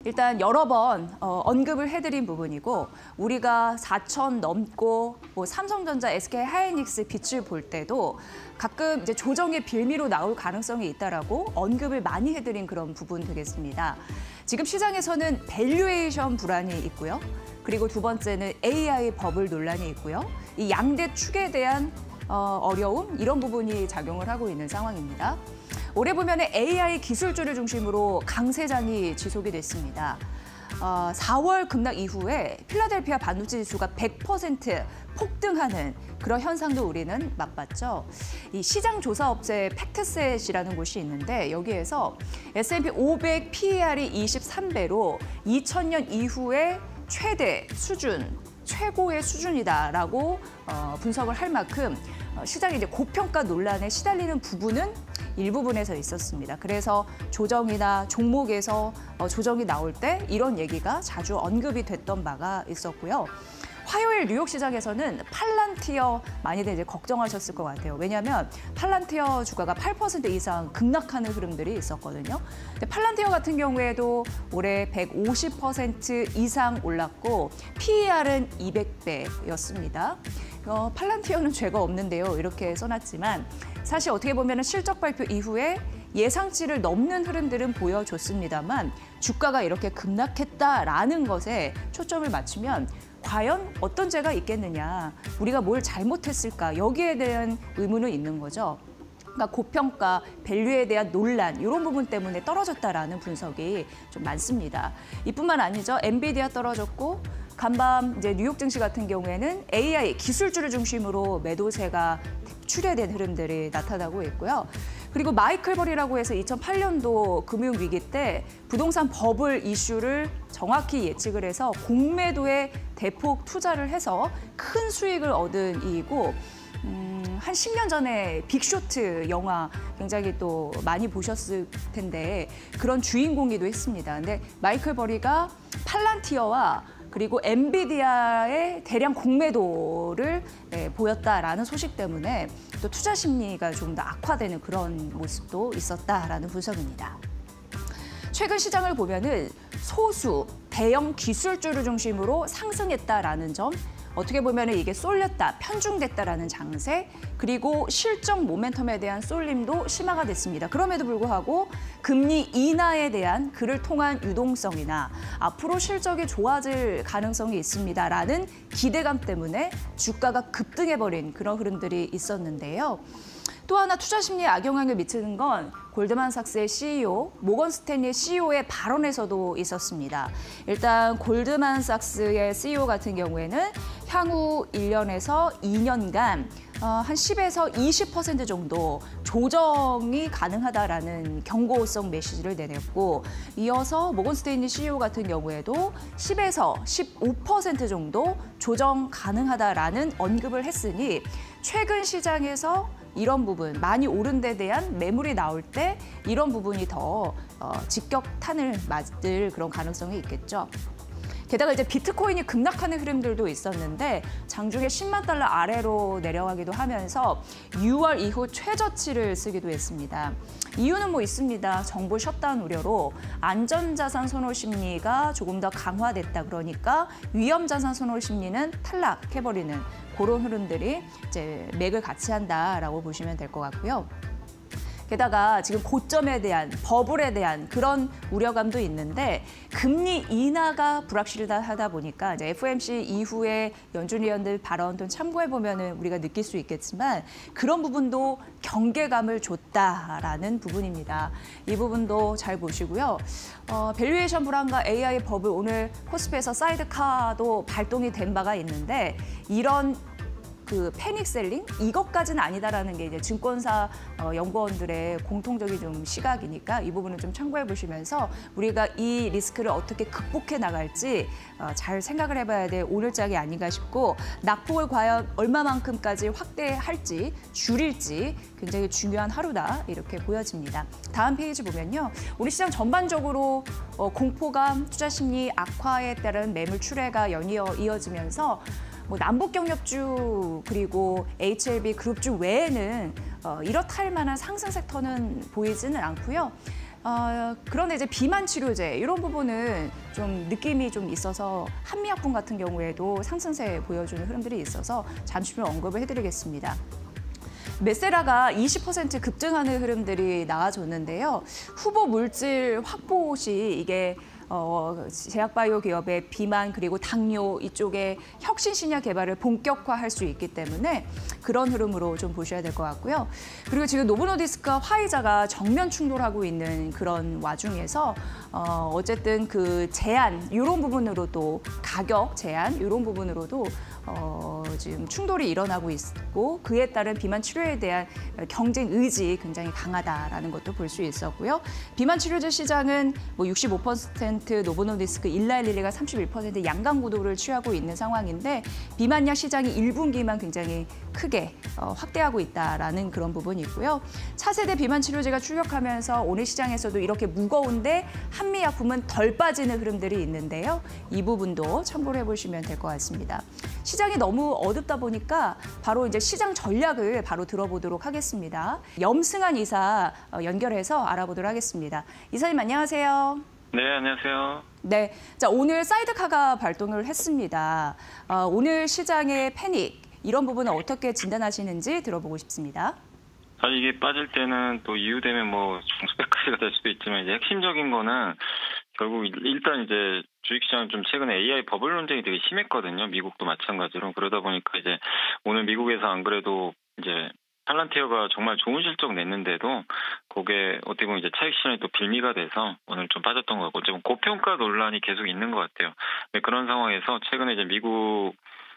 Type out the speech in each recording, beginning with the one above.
일단 여러 번 언급을 해드린 부분이고 우리가 4천 넘고 뭐 삼성전자, SK하이닉스 빛을 볼 때도 가끔 이제 조정의 빌미로 나올 가능성이 있다라고 언급을 많이 해드린 그런 부분 되겠습니다. 지금 시장에서는 밸류에이션 불안이 있고요. 그리고 두 번째는 AI 버블 논란이 있고요. 이 양대 축에 대한 어려움 이런 부분이 작용을 하고 있는 상황입니다. 올해 보면 AI 기술주를 중심으로 강세장이 지속이 됐습니다. 4월 급락 이후에 필라델피아 반도체 지수가 100% 폭등하는 그런 현상도 우리는 맛봤죠. 이 시장 조사 업체 팩트셋이라는 곳이 있는데 여기에서 S&P 500 PER이 23배로 2000년 이후에 최대 수준, 최고의 수준이다라고 분석을 할 만큼 시장이 이제 고평가 논란에 시달리는 부분은 일부분에서 있었습니다. 그래서 조정이나 종목에서 조정이 나올 때 이런 얘기가 자주 언급이 됐던 바가 있었고요. 화요일 뉴욕 시장에서는 팔란티어 많이들 이제 걱정하셨을 것 같아요. 왜냐하면 팔란티어 주가가 8% 이상 급락하는 흐름들이 있었거든요. 근데 팔란티어 같은 경우에도 올해 150% 이상 올랐고 PER은 200배였습니다. 팔란티어는 죄가 없는데요. 이렇게 써놨지만 사실 어떻게 보면 실적 발표 이후에 예상치를 넘는 흐름들은 보여줬습니다만 주가가 이렇게 급락했다라는 것에 초점을 맞추면 과연 어떤 죄가 있겠느냐, 우리가 뭘 잘못했을까 여기에 대한 의문은 있는 거죠. 그러니까 고평가, 밸류에 대한 논란 이런 부분 때문에 떨어졌다라는 분석이 좀 많습니다. 이뿐만 아니죠. 엔비디아 떨어졌고 간밤 이제 뉴욕 증시 같은 경우에는 AI 기술주를 중심으로 매도세가 출회된 흐름들이 나타나고 있고요. 그리고 마이클 버리라고 해서 2008년도 금융위기 때 부동산 버블 이슈를 정확히 예측을 해서 공매도에 대폭 투자를 해서 큰 수익을 얻은 이이고 한 10년 전에 빅쇼트 영화 굉장히 또 많이 보셨을 텐데 그런 주인공이기도 했습니다. 근데 마이클 버리가 팔란티어와 그리고 엔비디아의 대량 공매도를 보였다라는 소식 때문에 또 투자 심리가 좀 더 악화되는 그런 모습도 있었다라는 분석입니다. 최근 시장을 보면은 소수 대형 기술주를 중심으로 상승했다라는 점, 어떻게 보면 이게 쏠렸다, 편중됐다라는 장세, 그리고 실적 모멘텀에 대한 쏠림도 심화가 됐습니다. 그럼에도 불구하고 금리 인하에 대한 그를 통한 유동성이나 앞으로 실적이 좋아질 가능성이 있습니다라는 기대감 때문에 주가가 급등해버린 그런 흐름들이 있었는데요. 또 하나 투자 심리에 악영향을 미치는 건 골드만삭스의 CEO, 모건 스탠리 CEO의 발언에서도 있었습니다. 일단 골드만삭스의 CEO 같은 경우에는 향후 1년에서 2년간 한 10에서 20% 정도 조정이 가능하다라는 경고성 메시지를 내냈고 이어서 모건 스탠리 CEO 같은 경우에도 10에서 15% 정도 조정 가능하다라는 언급을 했으니 최근 시장에서 이런 부분, 많이 오른 데 대한 매물이 나올 때 이런 부분이 더 직격탄을 맞을 그런 가능성이 있겠죠. 게다가 이제 비트코인이 급락하는 흐름들도 있었는데 장중에 10만 달러 아래로 내려가기도 하면서 6월 이후 최저치를 쓰기도 했습니다. 이유는 뭐 있습니다. 정부 셧다운 우려로 안전자산 선호 심리가 조금 더 강화됐다. 그러니까 위험자산 선호 심리는 탈락해버리는 그런 흐름들이 이제 맥을 같이 한다라고 보시면 될 것 같고요. 게다가 지금 고점에 대한, 버블에 대한 그런 우려감도 있는데 금리 인하가 불확실하다 보니까 이제 FOMC 이후에 연준 위원들 발언 좀 참고해 보면은 우리가 느낄 수 있겠지만 그런 부분도 경계감을 줬다라는 부분입니다. 이 부분도 잘 보시고요. 밸류에이션 불안과 AI 버블 오늘 코스피에서 사이드카도 발동이 된 바가 있는데 이런 그 패닉 셀링 이것까지는 아니다라는 게 이제 증권사 연구원들의 공통적인 좀 시각이니까 이 부분을 좀 참고해 보시면서 우리가 이 리스크를 어떻게 극복해 나갈지 잘 생각을 해봐야 될 오늘장이 아닌가 싶고 낙폭을 과연 얼마만큼까지 확대할지 줄일지 굉장히 중요한 하루다 이렇게 보여집니다. 다음 페이지 보면요. 우리 시장 전반적으로 공포감, 투자 심리 악화에 따른 매물 출회가 연이어 이어지면서 뭐 남북 경협주 그리고 HLB 그룹주 외에는 이렇다 할 만한 상승 섹터는 보이지는 않고요. 그런데 이제 비만 치료제 이런 부분은 좀 느낌이 좀 있어서 한미약품 같은 경우에도 상승세 보여주는 흐름들이 있어서 잠시 좀 언급을 해드리겠습니다. 메세라가 20% 급등하는 흐름들이 나와줬는데요. 후보 물질 확보 시 이게 제약바이오 기업의 비만 그리고 당뇨 이쪽에 혁신 신약 개발을 본격화할 수 있기 때문에 그런 흐름으로 좀 보셔야 될 것 같고요. 그리고 지금 노보노디스크와 화이자가 정면 충돌하고 있는 그런 와중에서 어쨌든 그 제한 이런 부분으로도 가격 제한 이런 부분으로도 지금 충돌이 일어나고 있고 그에 따른 비만 치료에 대한 경쟁 의지 굉장히 강하다라는 것도 볼 수 있었고요. 비만 치료제 시장은 뭐 65% 노보노디스크, 일라일리가 31% 양강 구도를 취하고 있는 상황인데 비만약 시장이 1분기만 굉장히 크게 확대하고 있다라는 그런 부분이 있고요. 차세대 비만 치료제가 출격하면서 오늘 시장에서도 이렇게 무거운데 한미약품은 덜 빠지는 흐름들이 있는데요. 이 부분도 참고를 해보시면 될 것 같습니다. 시장이 너무 어둡다 보니까 바로 이제 시장 전략을 바로 들어보도록 하겠습니다. 염승한 이사 연결해서 알아보도록 하겠습니다. 이사님 안녕하세요. 네, 안녕하세요. 네, 자 오늘 사이드카가 발동을 했습니다. 오늘 시장의 패닉 이런 부분은 어떻게 진단하시는지 들어보고 싶습니다. 사실 이게 빠질 때는 또 이유되면 뭐 수백가지가 될 수도 있지만 이제 핵심적인 거는 결국 일단 이제 주식시장은 좀 최근에 AI 버블 논쟁이 되게 심했거든요. 미국도 마찬가지로. 그러다 보니까 이제 오늘 미국에서 안 그래도 이제 팔란티어가 정말 좋은 실적 냈는데도 그게 어떻게 보면 이제 차익 실현이 또 빌미가 돼서 오늘 좀 빠졌던 것 같고 좀 고평가 논란이 계속 있는 것 같아요. 그런 상황에서 최근에 이제 미국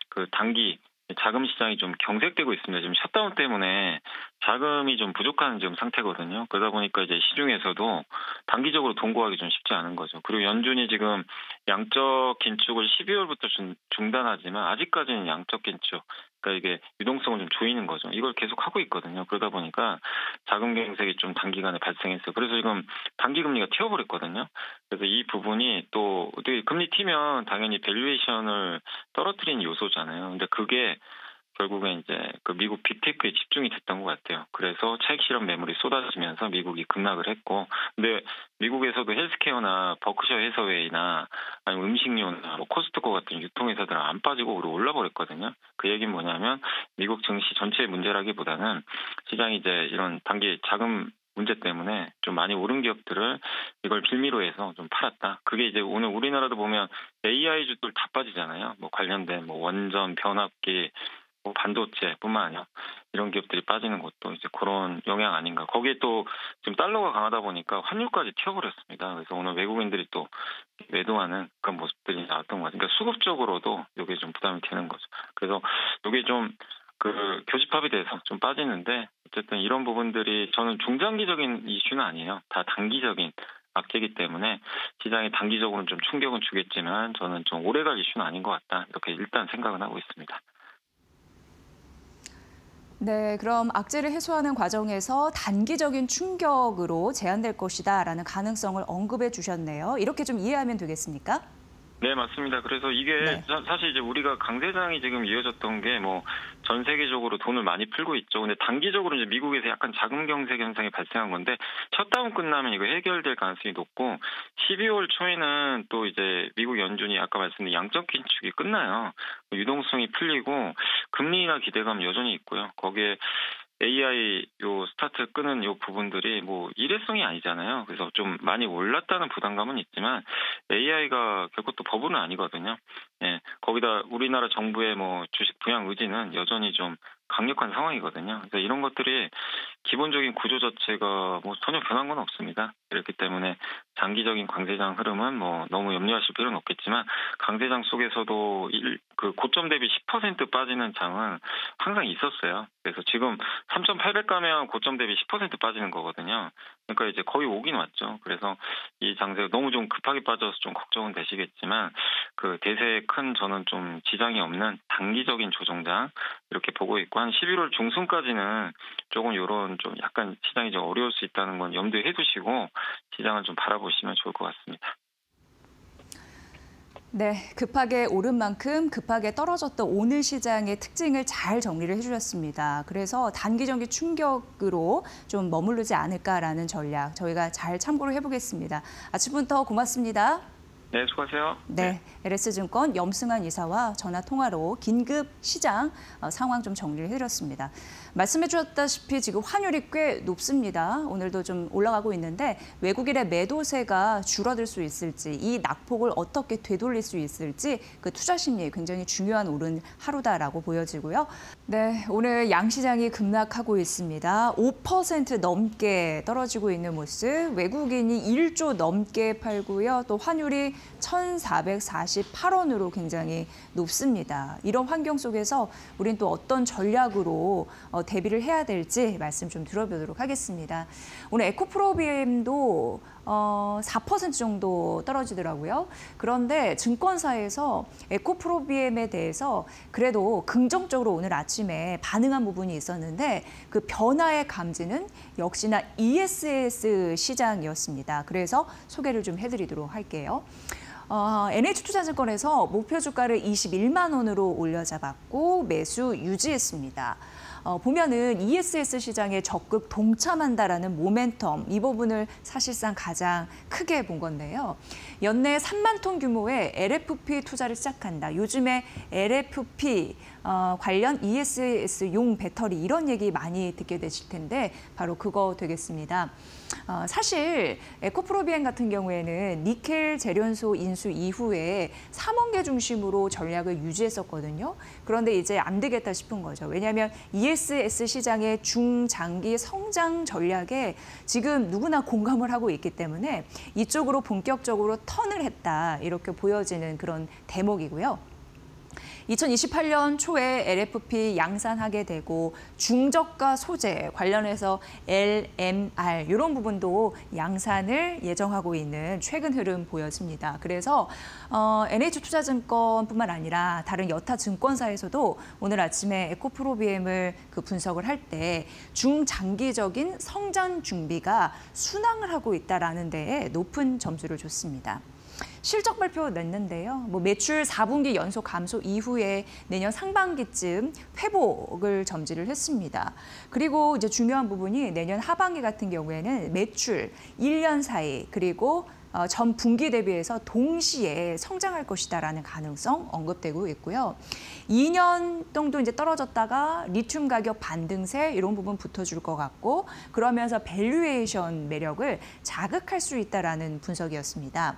그 단기 자금 시장이 좀 경색되고 있습니다. 지금 셧다운 때문에 자금이 좀 부족한 지금 상태거든요. 그러다 보니까 이제 시중에서도 단기적으로 동고하기 좀 쉽지 않은 거죠. 그리고 연준이 지금 양적 긴축을 12월부터 중단하지만 아직까지는 양적 긴축, 그러니까 이게 유동성을 좀 조이는 거죠. 이걸 계속 하고 있거든요. 그러다 보니까 자금 경색이 좀 단기간에 발생했어요. 그래서 지금 단기 금리가 튀어버렸거든요. 그래서 이 부분이 또 어떻게 금리 튀면 당연히 밸류에이션을 떨어뜨리는 요소잖아요. 근데 그게 결국엔 이제 그 미국 빅테크에 집중이 됐던 것 같아요. 그래서 차익 실현 매물이 쏟아지면서 미국이 급락을 했고, 근데 미국에서도 헬스케어나 버크셔 해서웨이나 아니면 음식료나 뭐 코스트코 같은 유통회사들은 안 빠지고 오히려 올라버렸거든요. 그 얘기는 뭐냐면 미국 증시 전체의 문제라기보다는 시장이 이제 이런 단기 자금 문제 때문에 좀 많이 오른 기업들을 이걸 빌미로 해서 좀 팔았다. 그게 이제 오늘 우리나라도 보면 AI 주들 다 빠지잖아요. 뭐 관련된 뭐 원전, 변압기, 뭐 반도체뿐만 아니라 이런 기업들이 빠지는 것도 이제 그런 영향 아닌가. 거기에 또 지금 달러가 강하다 보니까 환율까지 튀어버렸습니다. 그래서 오늘 외국인들이 또 매도하는 그런 모습들이 나왔던 것 같아요. 그러니까 수급적으로도 이게 좀 부담이 되는 거죠. 그래서 이게 좀 그 교집합이 돼서 좀 빠지는데 어쨌든 이런 부분들이 저는 중장기적인 이슈는 아니에요. 다 단기적인 악재이기 때문에 시장이 단기적으로는 좀 충격은 주겠지만 저는 좀 오래갈 이슈는 아닌 것 같다. 이렇게 일단 생각은 하고 있습니다. 네, 그럼 악재를 해소하는 과정에서 단기적인 충격으로 제한될 것이다라는 가능성을 언급해 주셨네요. 이렇게 좀 이해하면 되겠습니까? 네, 맞습니다. 그래서 이게 네. 사실 이제 우리가 강세장이 지금 이어졌던 게 뭐 전 세계적으로 돈을 많이 풀고 있죠. 근데 단기적으로 이제 미국에서 약간 자금 경색 현상이 발생한 건데 셧다운 끝나면 이거 해결될 가능성이 높고 12월 초에는 또 이제 미국 연준이 아까 말씀드린 양적 긴축이 끝나요. 유동성이 풀리고 금리 인하 기대감 여전히 있고요. 거기에 AI 요 스타트 끄는 요 부분들이 뭐 일회성이 아니잖아요. 그래서 좀 많이 올랐다는 부담감은 있지만 AI가 결코 또 버블은 아니거든요. 예. 거기다 우리나라 정부의 뭐 주식 부양 의지는 여전히 좀 강력한 상황이거든요. 그래서 이런 것들이 기본적인 구조 자체가 뭐 전혀 변한 건 없습니다. 그렇기 때문에 장기적인 강세장 흐름은 뭐 너무 염려하실 필요는 없겠지만 강세장 속에서도 그 고점 대비 10% 빠지는 장은 항상 있었어요. 그래서 지금 3,800 가면 고점 대비 10% 빠지는 거거든요. 그러니까 이제 거의 오긴 왔죠. 그래서 이 장세가 너무 좀 급하게 빠져서 좀 걱정은 되시겠지만 그 대세에 큰 저는 좀 지장이 없는 단기적인 조정장 이렇게 보고 있고 한 11월 중순까지는 조금 이런 좀 약간 시장이 좀 어려울 수 있다는 건 염두에 해두시고 시장을 좀 바라보시면 좋을 것 같습니다. 네, 급하게 오른 만큼 급하게 떨어졌던 오늘 시장의 특징을 잘 정리를 해주셨습니다. 그래서 단기적인 충격으로 좀 머무르지 않을까라는 전략 저희가 잘 참고를 해보겠습니다. 아침부터 고맙습니다. 네, 수고하세요. 네, LS증권 염승환 이사와 전화 통화로 긴급 시장 상황 좀 정리를 해드렸습니다. 말씀해 주셨다시피 지금 환율이 꽤 높습니다. 오늘도 좀 올라가고 있는데 외국인의 매도세가 줄어들 수 있을지, 이 낙폭을 어떻게 되돌릴 수 있을지 그 투자 심리에 굉장히 중요한 오른 하루다라고 보여지고요. 네, 오늘 양시장이 급락하고 있습니다. 5% 넘게 떨어지고 있는 모습, 외국인이 1조 넘게 팔고요. 또 환율이 1,448원으로 굉장히 높습니다. 이런 환경 속에서 우린 또 어떤 전략으로 대비를 해야 될지 말씀 좀 들어보도록 하겠습니다. 오늘 에코프로비엠도 4% 정도 떨어지더라고요. 그런데 증권사에서 에코프로비엠에 대해서 그래도 긍정적으로 오늘 아침에 반응한 부분이 있었는데 그 변화의 감지는 역시나 ESS 시장이었습니다. 그래서 소개를 좀 해드리도록 할게요. NH투자증권에서 목표 주가를 21만 원으로 올려잡았고 매수 유지했습니다. 보면은 ESS 시장에 적극 동참한다라는 모멘텀, 이 부분을 사실상 가장 크게 본 건데요. 연내 3만 톤 규모의 LFP 투자를 시작한다. 요즘에 LFP 관련 ESS용 배터리 이런 얘기 많이 듣게 되실 텐데 바로 그거 되겠습니다. 사실 에코프로비엠 같은 경우에는 니켈 재련소 인수 이후에 3원계 중심으로 전략을 유지했었거든요. 그런데 이제 안 되겠다 싶은 거죠. 왜냐하면 ESS 시장의 중장기 성장 전략에 지금 누구나 공감을 하고 있기 때문에 이쪽으로 본격적으로 턴을 했다 이렇게 보여지는 그런 대목이고요. 2028년 초에 LFP 양산하게 되고 중저가 소재 관련해서 LMR 이런 부분도 양산을 예정하고 있는 최근 흐름 보여집니다. 그래서 NH투자증권뿐만 아니라 다른 여타 증권사에서도 오늘 아침에 에코프로비엠을 그 분석을 할 때 중장기적인 성장 준비가 순항을 하고 있다라는 데에 높은 점수를 줬습니다. 실적 발표 냈는데요. 매출 4분기 연속 감소 이후에 내년 상반기쯤 회복을 점지를 했습니다. 그리고 이제 중요한 부분이 내년 하반기 같은 경우에는 매출 1년 사이 그리고 전 분기 대비해서 동시에 성장할 것이다라는 가능성 언급되고 있고요. 2년 정도 이제 떨어졌다가 리튬 가격 반등세 이런 부분 붙어줄 것 같고 그러면서 밸류에이션 매력을 자극할 수 있다라는 분석이었습니다.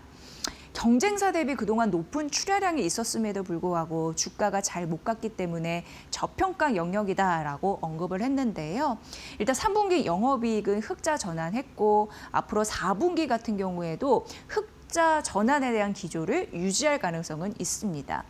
경쟁사 대비 그동안 높은 출하량이 있었음에도 불구하고 주가가 잘 못 갔기 때문에 저평가 영역이다라고 언급을 했는데요. 일단 3분기 영업이익은 흑자 전환했고 앞으로 4분기 같은 경우에도 흑자 전환에 대한 기조를 유지할 가능성은 있습니다.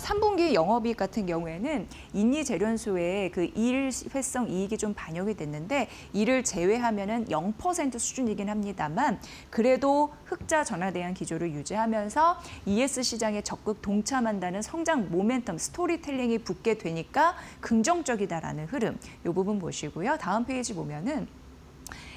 3분기 영업이익 같은 경우에는 인니 재련소의 그 일회성 이익이 좀 반영이 됐는데 이를 제외하면은 0% 수준이긴 합니다만 그래도 흑자 전환에 대한 기조를 유지하면서 ES 시장에 적극 동참한다는 성장 모멘텀 스토리텔링이 붙게 되니까 긍정적이다라는 흐름 이 부분 보시고요. 다음 페이지 보면은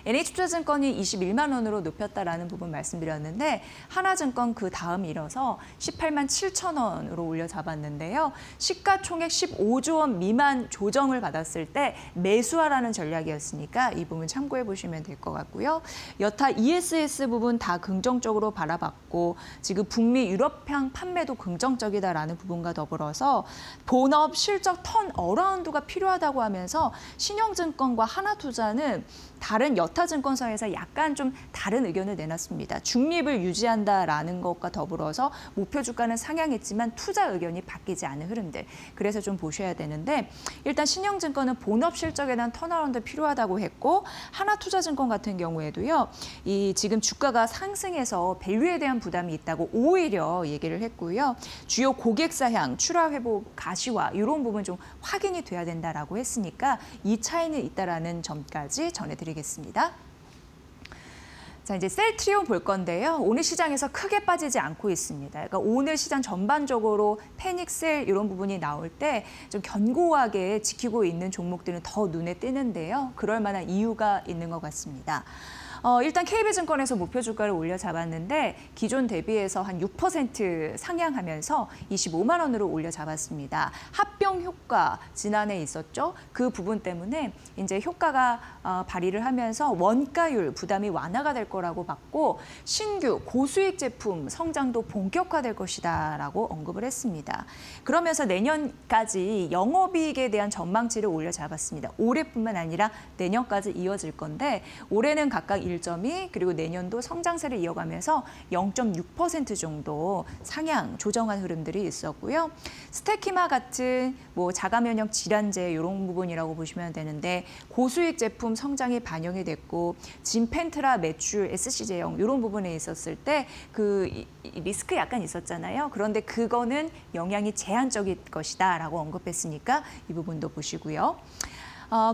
NH투자증권이 21만 원으로 높였다라는 부분 말씀드렸는데 하나증권 그 다음 이뤄서 18만 7천 원으로 올려잡았는데요. 시가총액 15조 원 미만 조정을 받았을 때 매수하라는 전략이었으니까 이 부분 참고해 보시면 될 것 같고요. 여타 ESS 부분 다 긍정적으로 바라봤고 지금 북미 유럽향 판매도 긍정적이다라는 부분과 더불어서 본업 실적 턴 어라운드가 필요하다고 하면서 신영증권과 하나투자는 다른 여타 증권사에서 약간 좀 다른 의견을 내놨습니다. 중립을 유지한다라는 것과 더불어서 목표 주가는 상향했지만 투자 의견이 바뀌지 않은 흐름들. 그래서 좀 보셔야 되는데 일단 신영증권은 본업 실적에 대한 턴어라운드 필요하다고 했고 하나투자증권 같은 경우에도요. 이 지금 주가가 상승해서 밸류에 대한 부담이 있다고 오히려 얘기를 했고요. 주요 고객사향, 출하 회복 가시화 이런 부분 좀 확인이 돼야 된다라고 했으니까 이 차이는 있다라는 점까지 전해드리겠습니다. 자, 이제 셀트리온 볼 건데요. 오늘 시장에서 크게 빠지지 않고 있습니다. 그러니까 오늘 시장 전반적으로 패닉 셀 이런 부분이 나올 때 좀 견고하게 지키고 있는 종목들은 더 눈에 띄는데요. 그럴 만한 이유가 있는 것 같습니다. 일단 KB증권에서 목표 주가를 올려 잡았는데 기존 대비해서 한 6% 상향하면서 25만 원으로 올려 잡았습니다. 합병 효과 지난해 있었죠. 그 부분 때문에 이제 효과가 발휘를 하면서 원가율 부담이 완화가 될 거라고 봤고 신규 고수익 제품 성장도 본격화될 것이다라고 언급을 했습니다. 그러면서 내년까지 영업이익에 대한 전망치를 올려 잡았습니다. 올해뿐만 아니라 내년까지 이어질 건데 올해는 각각 1.2 그리고 내년도 성장세를 이어가면서 0.6% 정도 상향 조정한 흐름들이 있었고요. 스테키마 같은 뭐 자가 면역 질환제 이런 부분이라고 보시면 되는데 고수익 제품 성장이 반영이 됐고 진펜트라 매출 SC 제형 이런 부분에 있었을 때 그 리스크 약간 있었잖아요. 그런데 그거는 영향이 제한적일 것이다라고 언급했으니까 이 부분도 보시고요.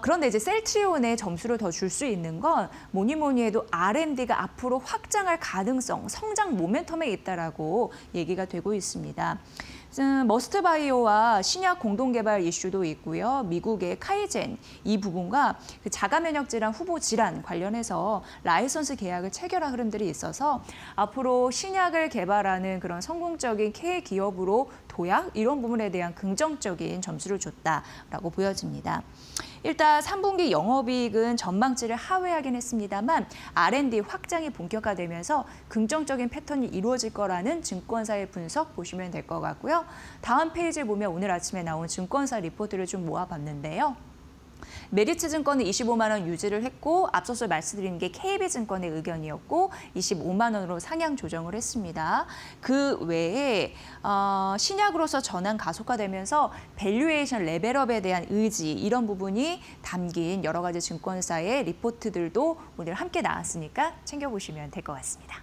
그런데 이제 셀트리온의 점수를 더 줄 수 있는 건 뭐니 해도 R&D가 앞으로 확장할 가능성, 성장 모멘텀에 있다라고 얘기가 되고 있습니다. 머스트바이오와 신약 공동개발 이슈도 있고요. 미국의 카이젠 이 부분과 그 자가면역 질환 후보 질환 관련해서 라이선스 계약을 체결한 흐름들이 있어서 앞으로 신약을 개발하는 그런 성공적인 K 기업으로 도약 이런 부분에 대한 긍정적인 점수를 줬다라고 보여집니다. 일단 3분기 영업이익은 전망치를 하회하긴 했습니다만 R&D 확장이 본격화되면서 긍정적인 패턴이 이루어질 거라는 증권사의 분석 보시면 될 것 같고요. 다음 페이지에 보면 오늘 아침에 나온 증권사 리포트를 좀 모아봤는데요. 메리츠증권은 25만 원 유지를 했고 앞서서 말씀드린 게 KB증권의 의견이었고 25만 원으로 상향 조정을 했습니다. 그 외에 신약으로서 전환 가속화되면서 밸류에이션 레벨업에 대한 의지 이런 부분이 담긴 여러 가지 증권사의 리포트들도 오늘 함께 나왔으니까 챙겨보시면 될 것 같습니다.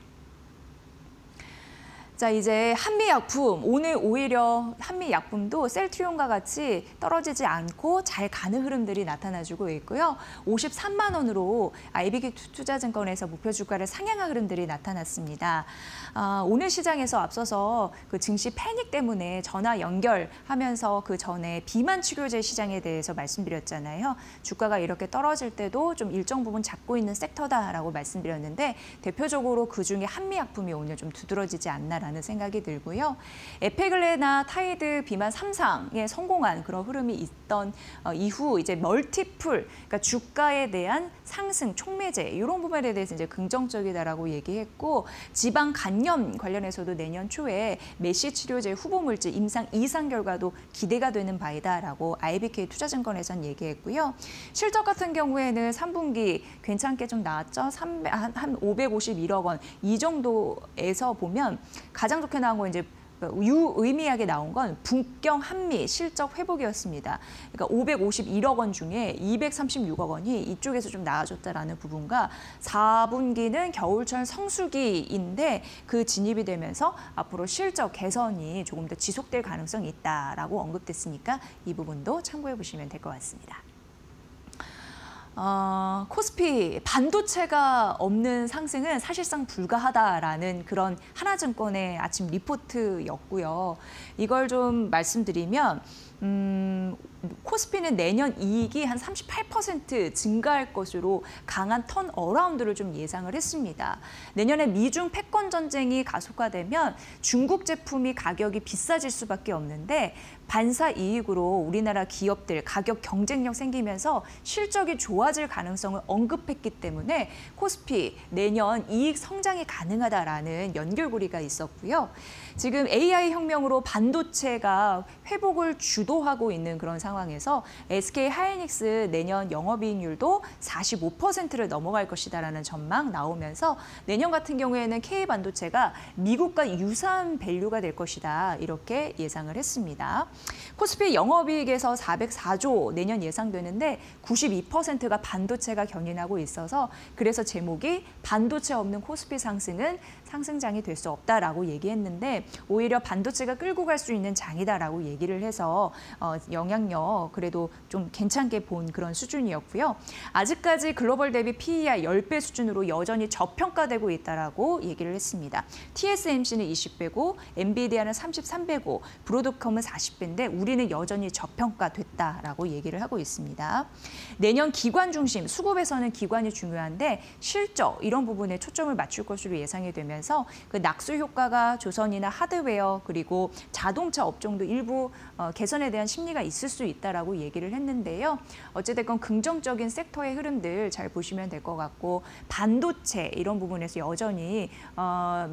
자, 이제 한미약품, 오늘 오히려 한미약품도 셀트리온과 같이 떨어지지 않고 잘 가는 흐름들이 나타나주고 있고요. 53만 원으로 IBK 투자증권에서 목표 주가를 상향한 흐름들이 나타났습니다. 오늘 시장에서 앞서서 그 증시 패닉 때문에 전화 연결하면서 그 전에 비만 치료제 시장에 대해서 말씀드렸잖아요. 주가가 이렇게 떨어질 때도 좀 일정 부분 잡고 있는 섹터다라고 말씀드렸는데 대표적으로 그중에 한미약품이 오늘 좀 두드러지지 않나라는 생각이 들고요. 에페글레나 타이드 비만 3상에 성공한 그런 흐름이 있던 이후 이제 멀티플, 그러니까 주가에 대한 상승, 촉매제 이런 부분에 대해서 이제 긍정적이다라고 얘기했고 지방 간염 관련해서도 내년 초에 메시 치료제 후보 물질 임상 2상 결과도 기대가 되는 바이다라고 IBK 투자증권에선 얘기했고요. 실적 같은 경우에는 3분기 괜찮게 좀 나왔죠. 한 551억 원 이 정도에서 보면 가장 좋게 나온 건 이제 유의미하게 나온 건 북경 한미 실적 회복이었습니다. 그러니까 551억 원 중에 236억 원이 이쪽에서 좀 나아졌다라는 부분과 4분기는 겨울철 성수기인데 그 진입이 되면서 앞으로 실적 개선이 조금 더 지속될 가능성이 있다라고 언급됐으니까 이 부분도 참고해 보시면 될 것 같습니다. 코스피 반도체가 없는 상승은 사실상 불가하다라는 그런 하나증권의 아침 리포트였고요. 이걸 좀 말씀드리면 코스피는 내년 이익이 한 38% 증가할 것으로 강한 턴어라운드를 좀 예상을 했습니다. 내년에 미중 패권 전쟁이 가속화되면 중국 제품이 가격이 비싸질 수밖에 없는데 반사 이익으로 우리나라 기업들 가격 경쟁력 생기면서 실적이 좋아질 가능성을 언급했기 때문에 코스피 내년 이익 성장이 가능하다라는 연결고리가 있었고요. 지금 AI 혁명으로 반도체가 회복을 주도하고 있는 그런 상황에서 SK 하이닉스 내년 영업이익률도 45%를 넘어갈 것이다라는 전망 나오면서 내년 같은 경우에는 K반도체가 미국과 유사한 밸류가 될 것이다 이렇게 예상을 했습니다. 코스피 영업이익에서 404조 내년 예상되는데 92%가 반도체가 견인하고 있어서 그래서 제목이 반도체 없는 코스피 상승은 상승장이 될 수 없다라고 얘기했는데 오히려 반도체가 끌고 갈 수 있는 장이다라고 얘기를 해서 영향력 그래도 좀 괜찮게 본 그런 수준이었고요. 아직까지 글로벌 대비 PER 10배 수준으로 여전히 저평가되고 있다라고 얘기를 했습니다. TSMC는 20배고 엔비디아는 33배고 브로드컴은 40배인데 우리는 여전히 저평가됐다라고 얘기를 하고 있습니다. 내년 기관 중심, 수급에서는 기관이 중요한데 실적 이런 부분에 초점을 맞출 것으로 예상이 되면서 그 낙수 효과가 조선이나 하드웨어 그리고 자동차 업종도 일부 개선에 대한 심리가 있을 수 있다라고 얘기를 했는데요. 어찌됐건 긍정적인 섹터의 흐름들 잘 보시면 될 것 같고 반도체 이런 부분에서 여전히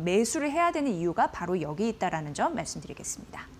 매수를 해야 되는 이유가 바로 여기 있다라는 점 말씀드리겠습니다.